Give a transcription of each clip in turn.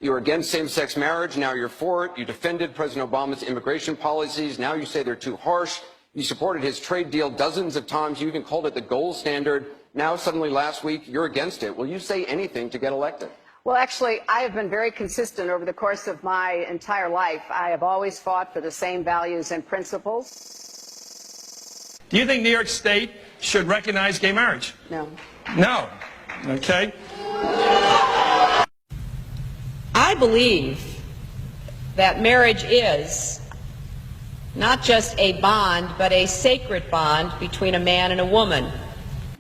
You were against same-sex marriage, now you're for it. You defended President Obama's immigration policies, now you say they're too harsh. You supported his trade deal dozens of times. You even called it the gold standard. Now, suddenly last week, you're against it. Will you say anything to get elected? Well, actually, I have been very consistent over the course of my entire life. I have always fought for the same values and principles. Do you think New York State should recognize gay marriage? No. No. Okay. I believe that marriage is not just a bond, but a sacred bond between a man and a woman.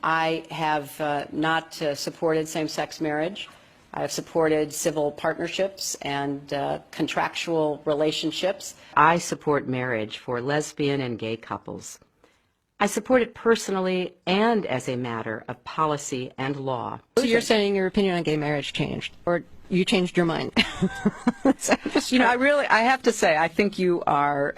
I have not supported same-sex marriage. I have supported civil partnerships and contractual relationships. I support marriage for lesbian and gay couples. I support it personally and as a matter of policy and law. So you're saying your opinion on gay marriage changed, or you changed your mind? You know, I have to say, I think you are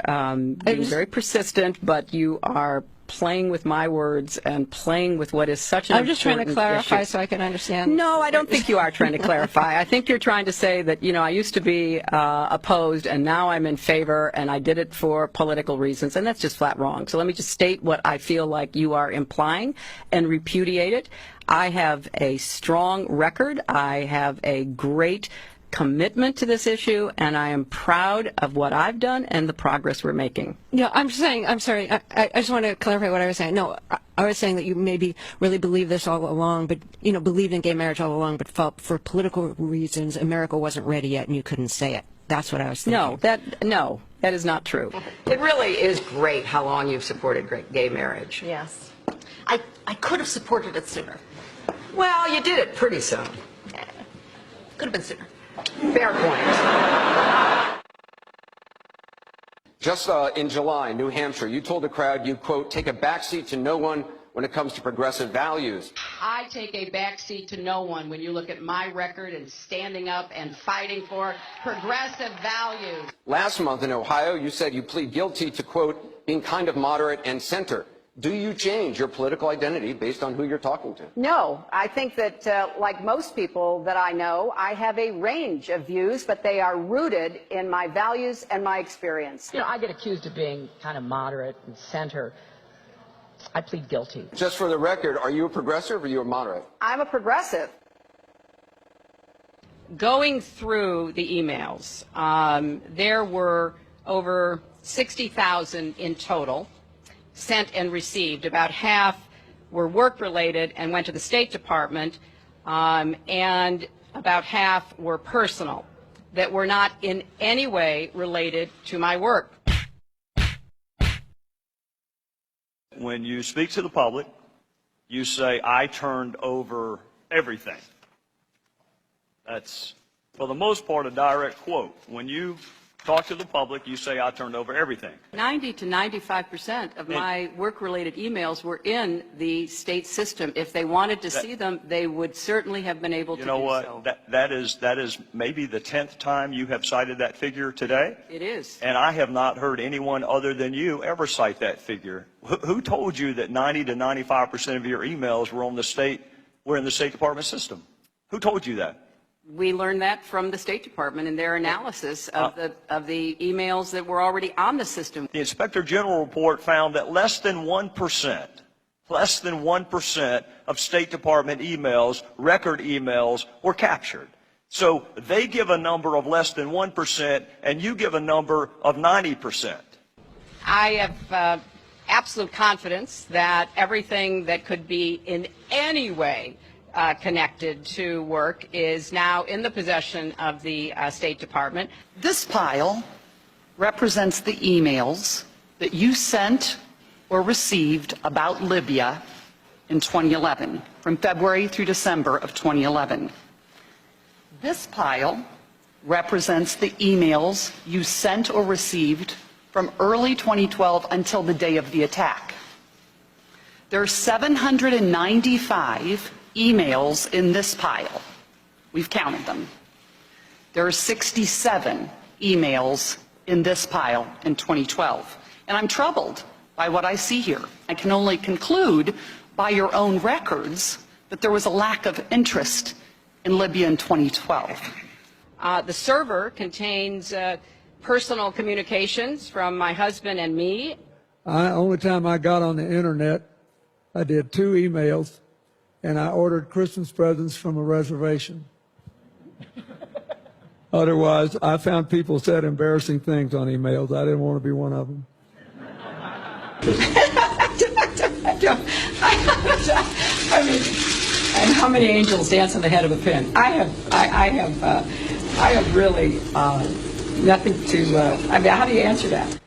being very persistent, but you are playing with my words and playing with what is such an I'm just trying to clarify issue. So I can understand. No, I don't think you are trying to clarify. I think you're trying to say that, you know, I used to be opposed and now I'm in favor and I did it for political reasons, and that's just flat wrong. So let me just state what I feel like you are implying and repudiate it. I have a strong record. I have a great commitment to this issue, and I am proud of what I've done and the progress we're making. Yeah, I'm saying, I'm sorry, I just want to clarify what I was saying. No, I was saying that you maybe really believed this all along, but, you know, believed in gay marriage all along, but felt for political reasons America wasn't ready yet and you couldn't say it. That's what I was thinking. No, that is not true. It really is great how long you've supported gay marriage. Yes. I could have supported it sooner. Well, you did it pretty soon. Could have been sooner. Fair point. Just in July, New Hampshire, you told the crowd you, quote, take a backseat to no one when it comes to progressive values. I take a backseat to no one when you look at my record and standing up and fighting for progressive values. Last month in Ohio, you said you plead guilty to, quote, being kind of moderate and center. Do you change your political identity based on who you're talking to? No, I think that, like most people that I know, I have a range of views, but they are rooted in my values and my experience. You know, I get accused of being kind of moderate and center. I plead guilty. Just for the record, are you a progressive or are you a moderate? I'm a progressive. Going through the emails, there were over 60,000 in total sent and received. About half were work-related and went to the State Department, and about half were personal, that were not in any way related to my work. When you speak to the public, you say, I turned over everything. That's, for the most part, a direct quote. When you talk to the public, you say, I turned over everything. 90 to 95% of my work-related emails were in the state system. If they wanted to see them, they would certainly have been able to do so. You know what? That is maybe the 10th time you have cited that figure today. It is. And I have not heard anyone other than you ever cite that figure. Who told you that 90 to 95% of your emails were in the State Department system? Who told you that? We learned that from the State Department in their analysis of the emails that were already on the system. The Inspector General report found that less than 1% of State Department emails, record emails, were captured. So they give a number of less than 1%, and you give a number of 90%. I have absolute confidence that everything that could be in any way connected to work is now in the possession of the State Department. This pile represents the emails that you sent or received about Libya in 2011, from February through December of 2011. This pile represents the emails you sent or received from early 2012 until the day of the attack. There are 795 emails in this pile. We've counted them. There are 67 emails in this pile in 2012. And I'm troubled by what I see here. I can only conclude by your own records that there was a lack of interest in Libya in 2012. The server contains personal communications from my husband and me. Only time I got on the internet, I did 2 emails, and I ordered Christmas presents from a reservation. Otherwise, I found people said embarrassing things on emails. I didn't want to be one of them. I mean, and how many angels dance on the head of a pin? I have really nothing to. I mean, how do you answer that?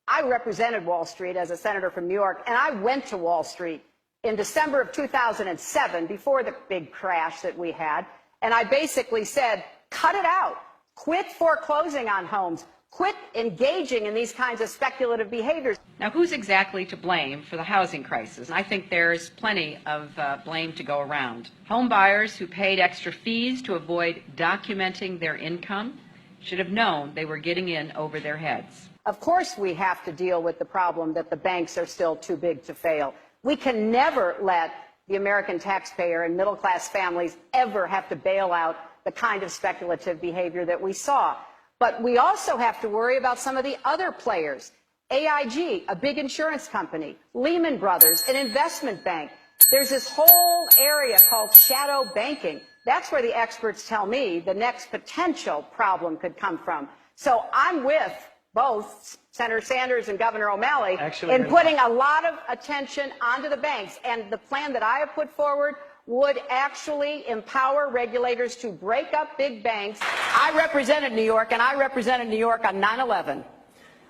I represented Wall Street as a senator from New York, and I went to Wall Street in December of 2007, before the big crash that we had, and I basically said, cut it out. Quit foreclosing on homes. Quit engaging in these kinds of speculative behaviors. Now, who's exactly to blame for the housing crisis? I think there's plenty of blame to go around. Home buyers who paid extra fees to avoid documenting their income should have known they were getting in over their heads. Of course, we have to deal with the problem that the banks are still too big to fail. We can never let the American taxpayer and middle-class families ever have to bail out the kind of speculative behavior that we saw. But we also have to worry about some of the other players. AIG, a big insurance company, Lehman Brothers, an investment bank. There's this whole area called shadow banking. That's where the experts tell me the next potential problem could come from. So I'm with both Senator Sanders and Governor O'Malley in putting a lot of attention onto the banks. And the plan that I have put forward would actually empower regulators to break up big banks. I represented New York, and I represented New York on 9/11.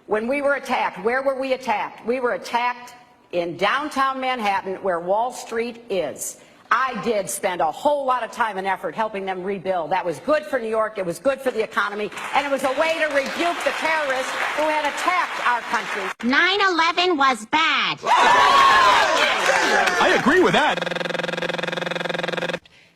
When we were attacked, where were we attacked? We were attacked in downtown Manhattan, where Wall Street is. I did spend a whole lot of time and effort helping them rebuild. That was good for New York, it was good for the economy, and it was a way to rebuke the terrorists who had attacked our country. 9/11 was bad. I agree with that.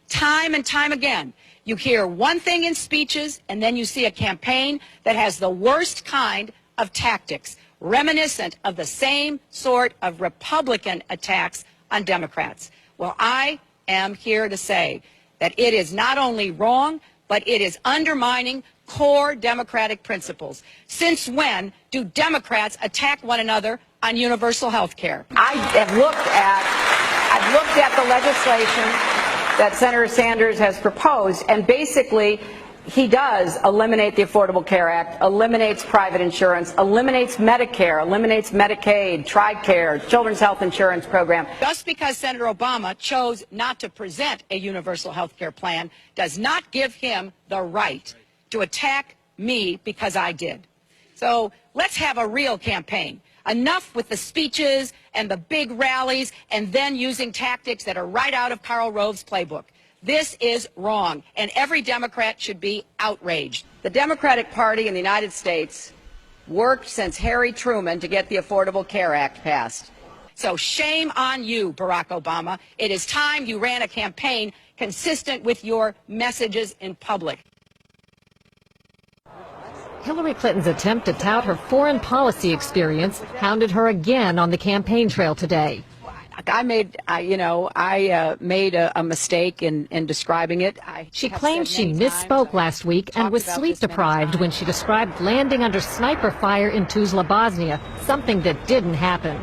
Time and time again, you hear one thing in speeches, and then you see a campaign that has the worst kind of tactics, reminiscent of the same sort of Republican attacks on Democrats. Well, I am here to say that it is not only wrong, but it is undermining core democratic principles. Since when do Democrats attack one another on universal health care? I've looked at the legislation that Senator Sanders has proposed, and basically he does eliminate the Affordable Care Act, eliminates private insurance, eliminates Medicare, eliminates Medicaid, TRICARE, Children's Health Insurance Program. Just because Senator Obama chose not to present a universal health care plan does not give him the right to attack me because I did. So let's have a real campaign. Enough with the speeches and the big rallies and then using tactics that are right out of Karl Rove's playbook. This is wrong, and every Democrat should be outraged. The Democratic Party in the United States worked since Harry Truman to get the Affordable Care Act passed. So shame on you, Barack Obama. It is time you ran a campaign consistent with your messages in public. Hillary Clinton's attempt to tout her foreign policy experience hounded her again on the campaign trail today. I made a mistake in describing it. She claimed she misspoke last week and was sleep deprived when she described landing under sniper fire in Tuzla, Bosnia, something that didn't happen.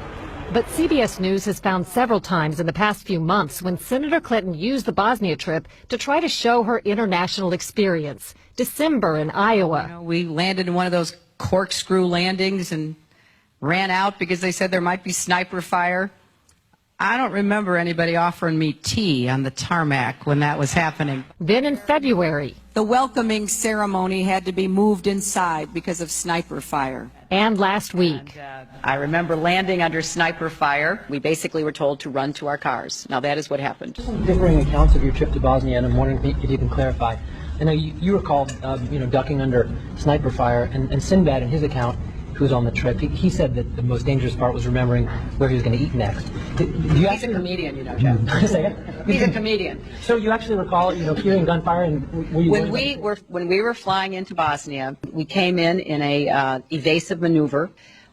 But CBS News has found several times in the past few months when Senator Clinton used the Bosnia trip to try to show her international experience. December in Iowa. We landed in one of those corkscrew landings and ran out because they said there might be sniper fire. I don't remember anybody offering me tea on the tarmac when that was happening. Then in February. The welcoming ceremony had to be moved inside because of sniper fire. And last week. I remember landing under sniper fire. We basically were told to run to our cars. Now that is what happened. Differing accounts of your trip to Bosnia, and I'm wondering if you can clarify. I know you recall, ducking under sniper fire, and Sinbad in his account, who was on the trip, he said that the most dangerous part was remembering where he was going to eat next. He's a comedian, Jeff. He's a comedian. So you actually recall, hearing gunfire, and were you when we were flying into Bosnia, we came in a evasive maneuver.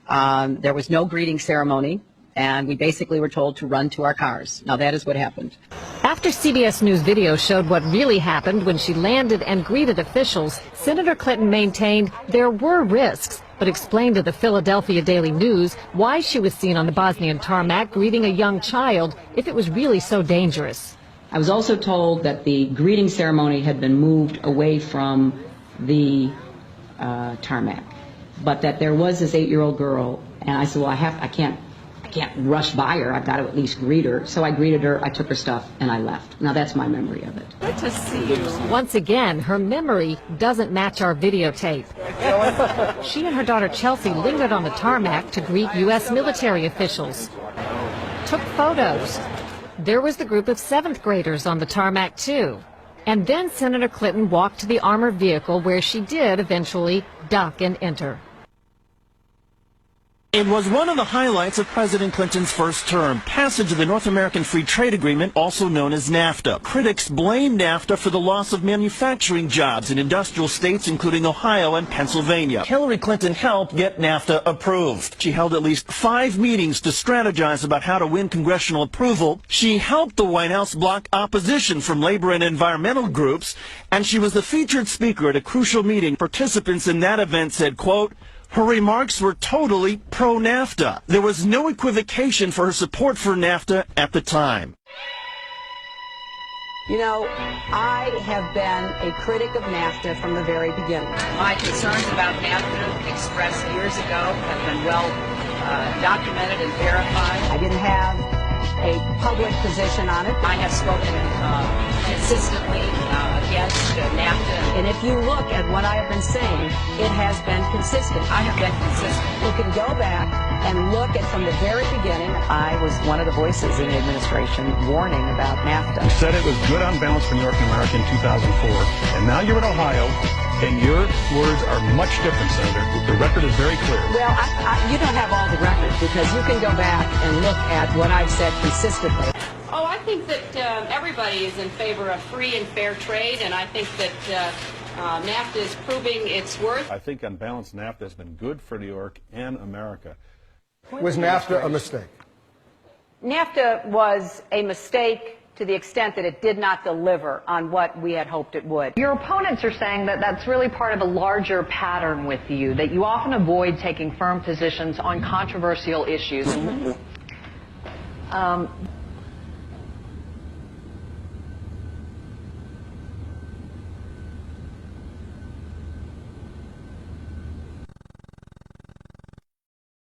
There was no greeting ceremony. And we basically were told to run to our cars. Now, that is what happened. After CBS News video showed what really happened when she landed and greeted officials, Senator Clinton maintained there were risks, but explained to the Philadelphia Daily News why she was seen on the Bosnian tarmac greeting a young child if it was really so dangerous. I was also told that the greeting ceremony had been moved away from the tarmac, but that there was this 8-year-old girl, and I said, well, I can't rush by her. I've got to at least greet her. So I greeted her, I took her stuff, and I left. Now that's my memory of it. Good to see you. Once again, her memory doesn't match our videotape. She and her daughter Chelsea lingered on the tarmac to greet U.S. military officials. Took photos. There was the group of 7th graders on the tarmac, too. And then Senator Clinton walked to the armored vehicle where she did eventually duck and enter. It was one of the highlights of President Clinton's first term, passage of the North American Free Trade Agreement, also known as NAFTA. Critics blame NAFTA for the loss of manufacturing jobs in industrial states, including Ohio and Pennsylvania. Hillary Clinton helped get NAFTA approved. She held at least 5 meetings to strategize about how to win congressional approval. She helped the White House block opposition from labor and environmental groups, and she was the featured speaker at a crucial meeting. Participants in that event said, quote, her remarks were totally pro-NAFTA. There was no equivocation for her support for NAFTA at the time. You know, I have been a critic of NAFTA from the very beginning. My concerns about NAFTA expressed years ago have been well documented and verified. I didn't have a public position on it. I have spoken consistently against NAFTA. And if you look at what I have been saying, it has been consistent. I have been consistent. You can go back and look at from the very beginning. I was one of the voices in the administration warning about NAFTA. You said it was good on balance for New York and America in 2004, and now you're in Ohio, and your words are much different, Senator. The record is very clear. Well, you don't have all the records because you can go back and look at what I've said consistently. Oh, I think that everybody is in favor of free and fair trade, and I think that NAFTA is proving its worth. I think on balance, NAFTA has been good for New York and America. Was NAFTA a mistake? NAFTA was a mistake to the extent that it did not deliver on what we had hoped it would. Your opponents are saying that that's really part of a larger pattern with you, that you often avoid taking firm positions on controversial issues.